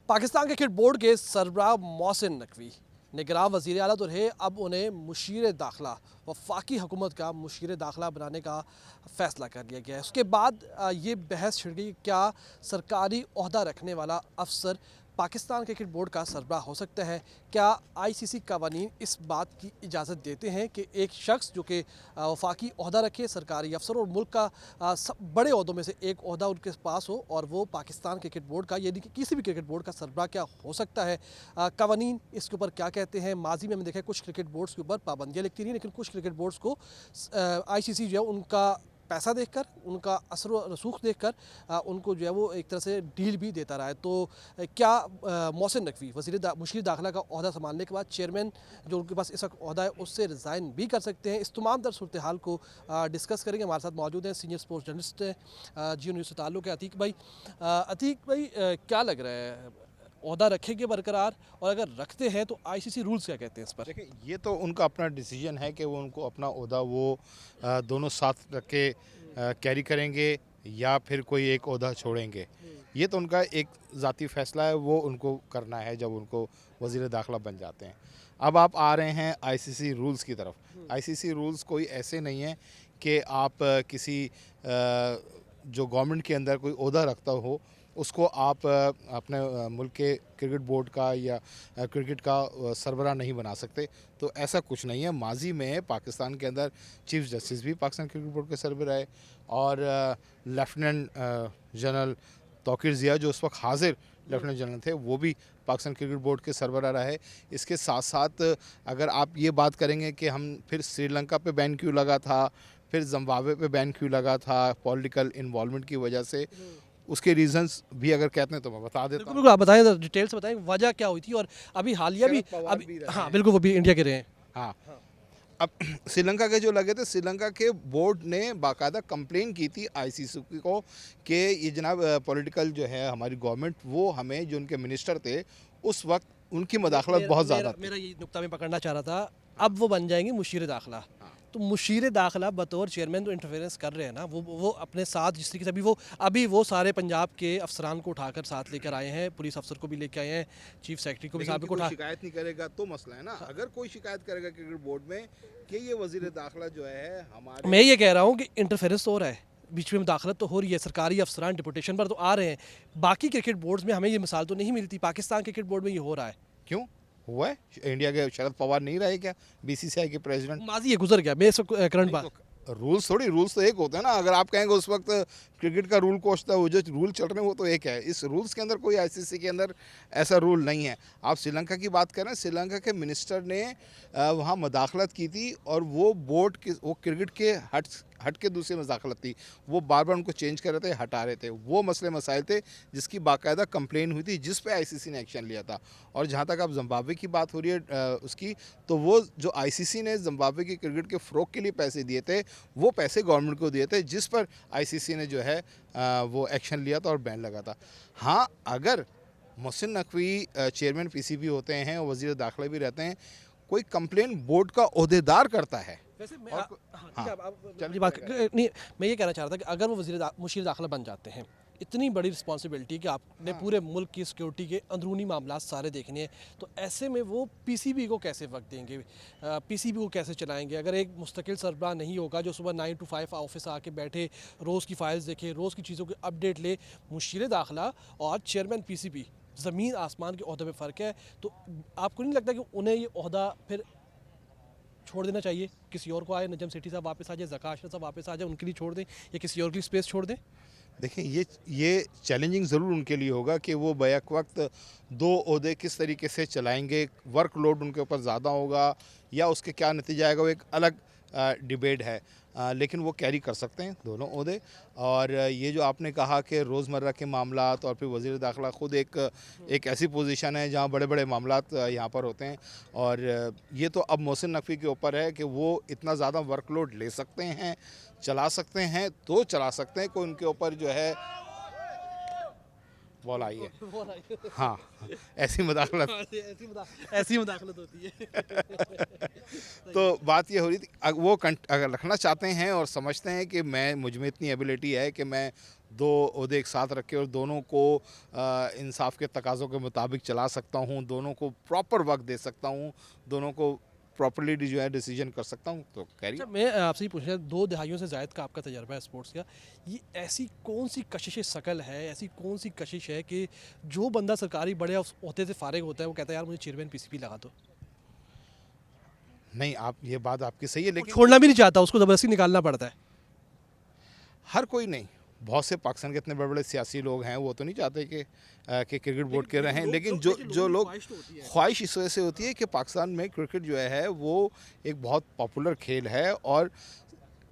Pakistan cricket board के सरबराह मोहसिन नकवी निगरान वज़ीर आला तो रहे, अब उन्हें मुशीर दाखिला वफाकी हुकूमत का मुशीर दाखिला बनाने का फ़ैसला कर लिया गया है। उसके बाद ये बहस छिड़ गई, क्या सरकारी ओहदा रखने वाला अफसर पाकिस्तान क्रिकेट बोर्ड का सरबराह हो सकता है। क्या आईसीसी कवानीन इस बात की इजाज़त देते हैं कि एक शख्स जो कि वफाकी ओहदा रखे, सरकारी अफसर और मुल्क का बड़े ओहदों में से एक ओहदा उनके पास हो और वो पाकिस्तान क्रिकेट बोर्ड का यानी कि किसी भी क्रिकेट बोर्ड का सरबराह क्या हो सकता है। कवानीन इसके ऊपर क्या कहते हैं। माजी में हमने देखा कुछ क्रिकेट बोर्ड्स के ऊपर पाबंदियाँ लिखती रही, लेकिन कुछ क्रिकेट बोर्ड्स को आईसीसी जो है उनका पैसा देखकर, उनका असर व रसूख देखकर उनको जो है वो एक तरह से डील भी देता रहा है। तो क्या मोहसिन नकवी मुशीर दाखिला का ओहदा संभालने के बाद चेयरमैन जो उनके पास इस वक्त ओहदा है उससे रिज़ाइन भी कर सकते हैं। इस तमाम तर सूरत हाल को डिस्कस करेंगे। हमारे साथ मौजूद हैं सीनियर स्पोर्ट्स जर्नलिस्ट जियो न्यूज़ से ताल्लुक़ है अतीक भाई। क्या लग रहा है, ओहदा रखेंगे बरकरार, और अगर रखते हैं तो आईसीसी रूल्स क्या कहते हैं इस पर? देखिए, ये तो उनका अपना डिसीजन है कि वो उनको अपना ओहदा वो दोनों साथ रख के कैरी करेंगे या फिर कोई एक ओहदा छोड़ेंगे। ये तो उनका एक ज़ाती फ़ैसला है, वो उनको करना है जब उनको वज़ीर दाखिला बन जाते हैं। अब आप आ रहे हैं आईसीसी रूल्स की तरफ। आईसीसी रूल्स कोई ऐसे नहीं है कि आप किसी जो गवर्नमेंट के अंदर कोई ओहदा रखता हो उसको आप अपने मुल्क के क्रिकेट बोर्ड का या क्रिकेट का सरबराह नहीं बना सकते। तो ऐसा कुछ नहीं है। माजी में पाकिस्तान के अंदर चीफ जस्टिस भी पाकिस्तान क्रिकेट बोर्ड के सरबराह है और लेफ्टिनेंट जनरल तौकीर ज़िया जो उस वक्त हाजिर लेफ्टिनेंट जनरल थे वो भी पाकिस्तान क्रिकेट बोर्ड के सरबराह रहे। इसके साथ साथ अगर आप ये बात करेंगे कि हम फिर श्रीलंका पे बैन क्यों लगा था, फिर जिम्बाब्वे पे बैन क्यों लगा था पॉलिटिकल इन्वॉल्वमेंट की वजह से, उसके रीजंस भी अगर कहते हैं तो मैं बता देता हूँ। बिल्कुल आप बताएं, डिटेल से बताएं वजह क्या हुई थी। और अभी हालिया भी, शरद पवार भी अभी रहे हाँ हैं। बिल्कुल वो भी इंडिया के रहे हैं। हाँ, अब श्रीलंका के जो लगे थे, श्रीलंका के बोर्ड ने बाकायदा कंप्लेन की थी आईसीसी को कि ये जनाब पॉलिटिकल जो है हमारी गवर्नमेंट, वो हमें जो उनके मिनिस्टर थे उस वक्त उनकी मदाखलत बहुत ज़्यादा थी। मेरा ये नुक्ता मैं पकड़ना चाह रहा था। अब वो बन जाएंगे मुशीर दाखिला, तो मुशीर दाखिला बतौर चेयरमैन तो इंटरफेरेंस कर रहे हैं ना। वो अपने साथ जिस तरीके से अभी वो सारे पंजाब के अफसरान को उठाकर साथ लेकर आए हैं, पुलिस अफसर को भी लेकर आए हैं, चीफ सेक्रेटरी को भी साथ में कोई उठा। शिकायत नहीं करेगा तो मसला है ना। अगर कोई शिकायत करेगा क्रिकेट बोर्ड में कि ये वजीर दाखिला जो है हमारे, मैं ये कह रहा हूँ कि इंटरफेरेंस तो हो रहा है, बीच में मुदाखलत तो हो रही है, सरकारी अफसरान डिपुटेशन पर तो आ रहे हैं। बाकी क्रिकेट बोर्ड्स में हमें ये मिसाल तो नहीं मिलती, पाकिस्तान क्रिकेट बोर्ड में ये हो रहा है। क्यों हुआ है? इंडिया के शरद पवार नहीं रहे क्या बीसीसीआई के प्रेसिडेंट? माजी है, गुजर गया, मैं इस करंट बात। रूल्स थोड़ी, रूल्स तो एक होते हैं ना। अगर आप कहेंगे उस वक्त क्रिकेट का रूल कोच था, वो जो रूल चल रहे हैं वो तो एक है। इस रूल्स के अंदर कोई आईसीसी के अंदर ऐसा रूल नहीं है। आप श्रीलंका की बात करें, श्रीलंका के मिनिस्टर ने वहाँ मदाखलत की थी और वो बोर्ड के, वो क्रिकेट के हट के दूसरी मदाखलत थी। वो बार बार उनको चेंज कर रहे थे, हटा रहे थे। वो मसले मसाइल थे जिसकी बाकायदा कंप्लेन हुई थी, जिस पे आईसीसी ने एक्शन लिया था। और जहाँ तक आप जिम्बाब्वे की बात हो रही है उसकी, तो वो जो आईसीसी ने जिम्बाब्वे की क्रिकेट के फ़रोग के लिए पैसे दिए थे, वो पैसे गवर्नमेंट को दिए थे, जिस पर आईसीसी ने जो है वो एक्शन लिया था और बैन लगा था। हाँ, अगर मोहसिन नकवी चेयरमैन पीसीबी होते हैं और वज़ीर दाखिला भी रहते हैं, कोई कंप्लेन बोर्ड का ओहदेदार करता है। वैसे मैं और नहीं, मैं ये कहना चाह रहा था कि अगर वो मुशीर दाखिला बन जाते हैं, इतनी बड़ी रिस्पॉन्सिबिलिटी कि आपने पूरे मुल्क की सिक्योरिटी के अंदरूनी मामला सारे देखने हैं, तो ऐसे में वो पीसीबी को कैसे वक्त देंगे, पीसीबी को कैसे चलाएंगे? अगर एक मुस्तकिल सरबराह नहीं होगा जो सुबह 9 to 5 ऑफिस आके बैठे, रोज़ की फाइल्स देखे, रोज़ की चीज़ों की अपडेट ले। मुशीर दाखिला और चेयरमैन पीसीबी, ज़मीन आसमान के ओहदे में फ़र्क है। तो आपको नहीं लगता कि उन्हें ये ओहदा फिर छोड़ देना चाहिए, किसी और को आए, नजम सेठी साहब वापस आ जाए, ज़का अशरफ साहब वापस आ जाए, उनके लिए छोड़ दें, या किसी और के लिए स्पेस छोड़ दें? देखिए, ये चैलेंजिंग ज़रूर उनके लिए होगा कि वो बैक वक्त दो ओहदे किस तरीके से चलाएंगे। वर्कलोड उनके ऊपर ज़्यादा होगा या उसके क्या नतीजा आएगा, वो एक अलग डिबेट है। लेकिन वो कैरी कर सकते हैं दोनों ओहदे। और ये जो आपने कहा कि रोज़मर्रा के मामलात और फिर वज़ीर दाखिला ख़ुद एक ऐसी पोजीशन है जहाँ बड़े बड़े मामलात यहाँ पर होते हैं। और ये तो अब मोहसिन नकवी के ऊपर है कि वो इतना ज़्यादा वर्कलोड ले सकते हैं, चला सकते हैं तो चला सकते हैं। कोई उनके ऊपर जो है बॉल आई है, हाँ, ऐसी मुदाखलत ऐसी मुदाखलत होती है। तो बात ये हो रही थी, वो अगर रखना चाहते हैं और समझते हैं कि मुझ में इतनी एबिलिटी है कि मैं दो ओहदे एक साथ रखे और दोनों को इंसाफ के तकाज़ों के मुताबिक चला सकता हूँ, दोनों को प्रॉपर वक्त दे सकता हूँ, दोनों को प्रॉपरली जो है डिसीजन कर सकता हूँ, तो कैरी। अच्छा, मैं आपसे ही पूछना, 2 दहाइयों से ज़ायद का आपका तजर्बा है स्पोर्ट्स का, ये ऐसी कौन सी कशिश शकल है, ऐसी कौन सी कशिश है कि जो बंदा सरकारी बड़े ओहदे से फारिग होता है वो कहता है यार मुझे चेयरमैन पीसीबी लगा दो, नहीं, आप ये बात आपकी सही है, वो लेकिन छोड़ना भी नहीं चाहता, उसको ज़बरदस्ती निकालना पड़ता है। हर कोई नहीं, बहुत से पाकिस्तान के इतने बड़े बड़े सियासी लोग हैं, वो तो नहीं चाहते कि क्रिकेट बोर्ड के रहें, लेकिन जो लोग, ख्वाहिश इस वजह से होती है कि पाकिस्तान में क्रिकेट जो है वो एक बहुत पॉपुलर खेल है। और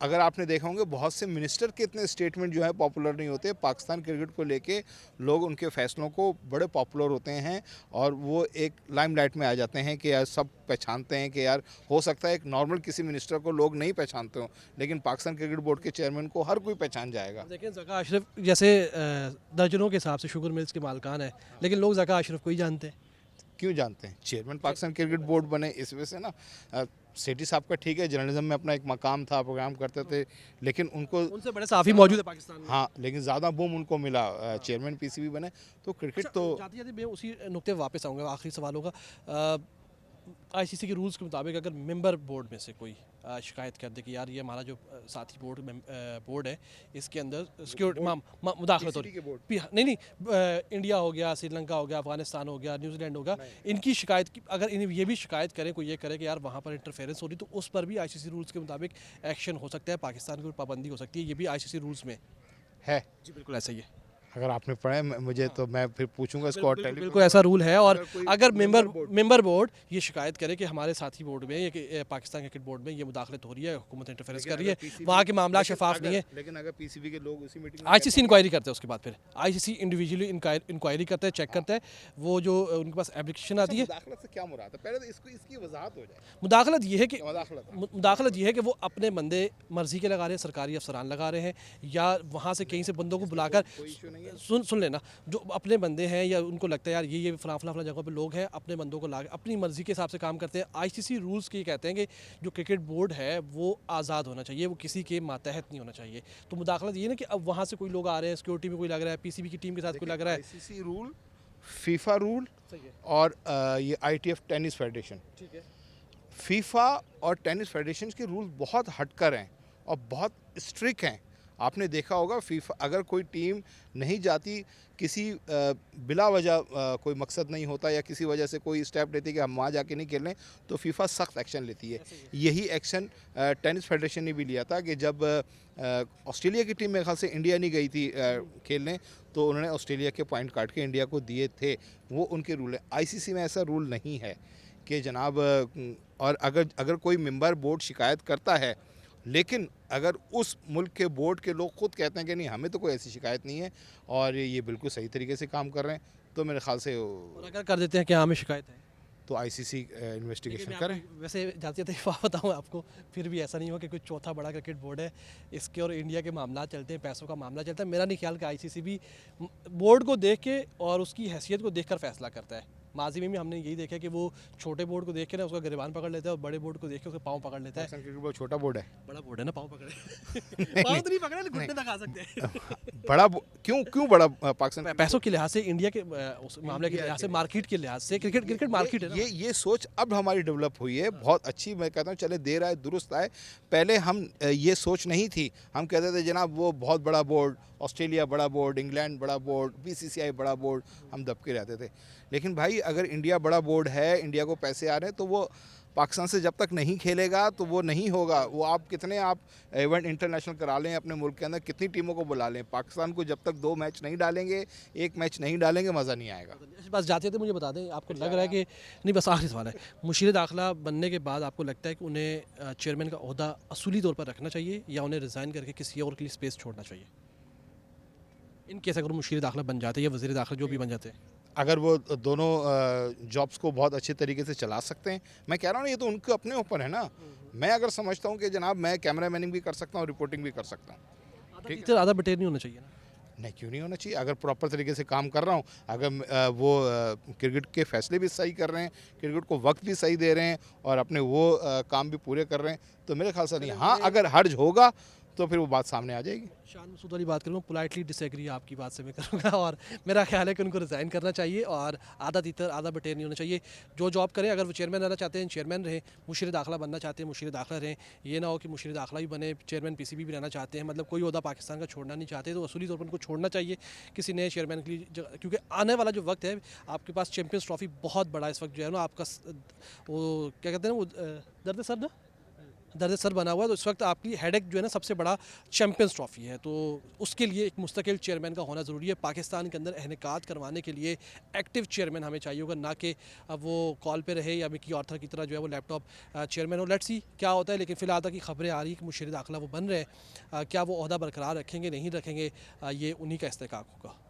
अगर आपने देखा होंगे बहुत से मिनिस्टर के इतने स्टेटमेंट जो है पॉपुलर नहीं होते, पाकिस्तान क्रिकेट को लेके लोग उनके फैसलों को बड़े पॉपुलर होते हैं और वो एक लाइमलाइट में आ जाते हैं कि यार सब पहचानते हैं कि यार हो सकता है एक नॉर्मल किसी मिनिस्टर को लोग नहीं पहचानते हो, लेकिन पाकिस्तान क्रिकेट बोर्ड के चेयरमैन को हर कोई पहचान जाएगा। देखें ज़का अशरफ जैसे दर्जनों के हिसाब से शुगर मिल्स के मालकान है, लेकिन लोग ज़का अशरफ को ही जानते हैं। क्यों जानते हैं? चेयरमैन पाकिस्तान क्रिकेट बोर्ड बने इस वजह से ना। सेठी साहब का ठीक है, जर्नलिज्म में अपना एक मकाम था, प्रोग्राम करते थे, लेकिन उनको उनसे बड़े साफ़ी मौजूद है पाकिस्तान में। हाँ, लेकिन ज़्यादा बूम उनको मिला, चेयरमैन पीसीबी बने, तो क्रिकेट तो जाते जाते मैं उसी नुक्ते पर वापस आऊँगा, आखिरी सवाल होगा। आईसीसी के रूल्स के मुताबिक अगर मेंबर बोर्ड में से कोई शिकायत कर दे कि यार ये हमारा जो साथी बोर्ड है इसके अंदर सिक्योरिटी मुदाखलत हो रही है, नहीं इंडिया हो गया, श्रीलंका हो गया, अफगानिस्तान हो गया, न्यूजीलैंड हो गया, इनकी शिकायत की अगर इन्हें ये भी शिकायत करें, कोई ये करे कि यार वहाँ पर इंटरफेरेंस हो रही, तो उस पर भी आईसीसी रूल्स के मुताबिक एक्शन हो सकता है, पाकिस्तान की पाबंदी हो सकती है, ये भी आईसीसी रूल्स में है। जी बिल्कुल ऐसा ही है। अगर आपने पढ़ा है मुझे तो मैं फिर पूछूंगा इसको। और बिल्कुल ऐसा रूल है। और अगर मेंबर बोर्ड ये शिकायत करे कि हमारे साथी बोर्ड में ये पाकिस्तान क्रिकेट बोर्ड में ये मुदाखलत हो रही है, हुकूमत इंटरफेरेंस कर रही है, वहाँ के मामला शफाफ नहीं है, लेकिन अगर पीसीबी के लोग उसी मीटिंग आईसीसी इंक्वायरी करते हैं, उसके बाद फिर आईसीसी इंडिविजुअली इंक्वायरी करता है, चेक करता है, वो जो उनके पास एप्लीकेशन आती है। मुदाखलत से क्या मुराद है? पहले तो इसकी वजाहत हो जाए। मुदाखलत ये है कि मुदाखलत ये है कि वो अपने बंदे मर्जी के लगा रहे हैं, सरकारी अफसरान लगा रहे हैं, या वहाँ से कहीं से बंदों को बुलाकर सुन लेना, जो अपने बंदे हैं या उनको लगता है यार ये फला फला जगह पे लोग हैं, अपने बंदों को ला अपनी मर्जी के हिसाब से काम करते हैं। आईसीसी रूल्स के कहते हैं कि जो क्रिकेट बोर्ड है वो आज़ाद होना चाहिए, वो किसी के मातहत नहीं होना चाहिए। तो मुदाखलत ये ना कि अब वहाँ से कोई लोग आ रहे हैं, सिक्योरिटी में कोई लग रहा है, पीसीबी की टीम के साथ कोई लग रहा है। आईसीसी रूल, फीफा रूल और ये आईटीएफ टेनिस फेडरेशन, ठीक है, फीफा और टेनिस फेडरेशन के रूल बहुत हटकर हैं और बहुत स्ट्रिक्ट हैं। आपने देखा होगा फीफा अगर कोई टीम नहीं जाती, किसी बिला वजह कोई मकसद नहीं होता या किसी वजह से कोई स्टेप लेती है कि हम वहाँ जाके नहीं खेलने, तो फीफा सख्त एक्शन लेती है। यही एक्शन टेनिस फेडरेशन ने भी लिया था कि जब ऑस्ट्रेलिया की टीम मेरे ख्याल से इंडिया नहीं गई थी खेलने, तो उन्होंने ऑस्ट्रेलिया के पॉइंट काट के इंडिया को दिए थे। वो उनके रूल है। आईसीसी में ऐसा रूल नहीं है कि जनाब, और अगर कोई मेंबर बोर्ड शिकायत करता है, लेकिन अगर उस मुल्क के बोर्ड के लोग खुद कहते हैं कि नहीं हमें तो कोई ऐसी शिकायत नहीं है और ये बिल्कुल सही तरीके से काम कर रहे हैं, तो मेरे ख्याल से और अगर कर देते हैं कि हमें शिकायत है, तो आईसीसी इन्वेस्टिगेशन करें। वैसे जाते जाते बताऊँ आपको, फिर भी ऐसा नहीं हो कि कोई चौथा बड़ा क्रिकेट बोर्ड है, इसके और इंडिया के मामला चलते हैं, पैसों का मामला चलता है। मेरा नहीं ख्याल कि आईसीसी भी बोर्ड को देख के और उसकी हैसियत को देखकर फैसला करता है। माजी में भी हमने यही देखा कि वो छोटे बोर्ड को देख के ना उसका गिरबान पकड़ लेता है और बड़े बोर्ड को देख के उसका पाँव पकड़ लेता है। क्रिकेट बोर्ड छोटा बोर्ड है, बड़ा बोर्ड है ना, पाँव पकड़े पाँव तो नहीं पकड़े, घुटने तक आ सकते हैं। बड़ा क्यों बड़ा? पाकिस्तान पैसों के लिहाज से, इंडिया के उस मामले के लिहाज से, मार्केट के लिहाज से, क्रिकेट मार्केट है ना। ये सोच अब हमारी डेवलप हुई है, बहुत अच्छी। मैं कहता हूँ चले देर आए दुरुस्त आए। पहले हम ये सोच नहीं थी, हम कहते थे जनाब वो बहुत बड़ा बोर्ड, ऑस्ट्रेलिया बड़ा बोर्ड, इंग्लैंड बड़ा बोर्ड, बीसीसीआई बड़ा बोर्ड, हम दबके रहते थे। लेकिन भाई अगर इंडिया बड़ा बोर्ड है, इंडिया को पैसे आ रहे हैं, तो वो पाकिस्तान से जब तक नहीं खेलेगा तो वो नहीं होगा। वो आप कितने आप इवेंट इंटरनेशनल करा लें अपने मुल्क के अंदर, कितनी टीमों को बुला लें, पाकिस्तान को जब तक 2 मैच नहीं डालेंगे, 1 मैच नहीं डालेंगे, मज़ा नहीं आएगा। बस जाते थे, मुझे बता दें, आपको लग रहा है कि नहीं, बस आखिरी सवाल है, मुशीर दाखिला बनने के बाद आपको लगता है कि उन्हें चेयरमैन का ओहदा असूली तौर पर रखना चाहिए या उन्हें रिज़ाइन करके किसी और के लिए स्पेस छोड़ना चाहिए? इन केस अगर मुशीर दाखिला बन जाते या वज़ीर दाखिला जो भी बन जाते हैं, अगर वो दोनों जॉब्स को बहुत अच्छे तरीके से चला सकते हैं, मैं कह रहा हूँ ये तो उनके अपने ऊपर है ना। मैं अगर समझता हूँ कि जनाब मैं कैमरा मैनिंग भी कर सकता हूँ, रिपोर्टिंग भी कर सकता हूँ, ठीक है, आधा बटेर नहीं होना चाहिए ना? नहीं, क्यों नहीं होना चाहिए? अगर प्रॉपर तरीके से काम कर रहा हूँ, अगर वो क्रिकेट के फैसले भी सही कर रहे हैं, क्रिकेट को वक्त भी सही दे रहे हैं और अपने वो काम भी पूरे कर रहे हैं, तो मेरे ख्याल से नहीं। हाँ, अगर हर्ज होगा तो फिर वो बात सामने आ जाएगी। शान मसूद वाली बात करूँ, पोलाइटली डिसएग्री आपकी बात से मैं करूँगा और मेरा ख्याल है कि उनको रिज़ाइन करना चाहिए और आधा तीतर आधा बटेर नहीं होना चाहिए। जो जॉब करें, अगर वो चेयरमैन रहना चाहते हैं चेयरमैन रहें, मुशीर दाखिला बनना चाहते हैं मुशीर दाखिला रहें। ये ना हो कि मुशीर दाखिला भी बने, चेयरमैन पीसीबी भी रहना चाहते हैं, मतलब कोई ओहदा पाकिस्तान का छोड़ना नहीं चाहते, तो असूली तौर पर उनको छोड़ना चाहिए किसी नए चेयरमैन के लिए क्योंकि आने वाला जो वक्त है आपके पास चैम्पियंस ट्रॉफी बहुत बड़ा इस वक्त जो है ना आपका वो क्या कहते हैं ना, वो दर्द सर ना, दर्द सर बना हुआ है। तो इस वक्त आपकी हेडेक जो है ना सबसे बड़ा चैम्पियंस ट्रॉफी है, तो उसके लिए एक मुस्तकिल चेयरमैन का होना ज़रूरी है। पाकिस्तान के अंदर अहनिकात करवाने के लिए एक्टिव चेयरमैन हमें चाहिए होगा, ना कि अब वो कॉल पे रहे या मिकी ऑर्थर की तरह जो है वो लैपटॉप चेयरमैन हो। लेट्स सी क्या होता है, लेकिन फ़िलहाल तक की खबरें आ रही है कि मुशीर दाखिला वो बन रहे हैं। क्या वो ओहदा बरकरार रखेंगे नहीं रखेंगे, ये उन्हीं का इस्तेहकाक होगा।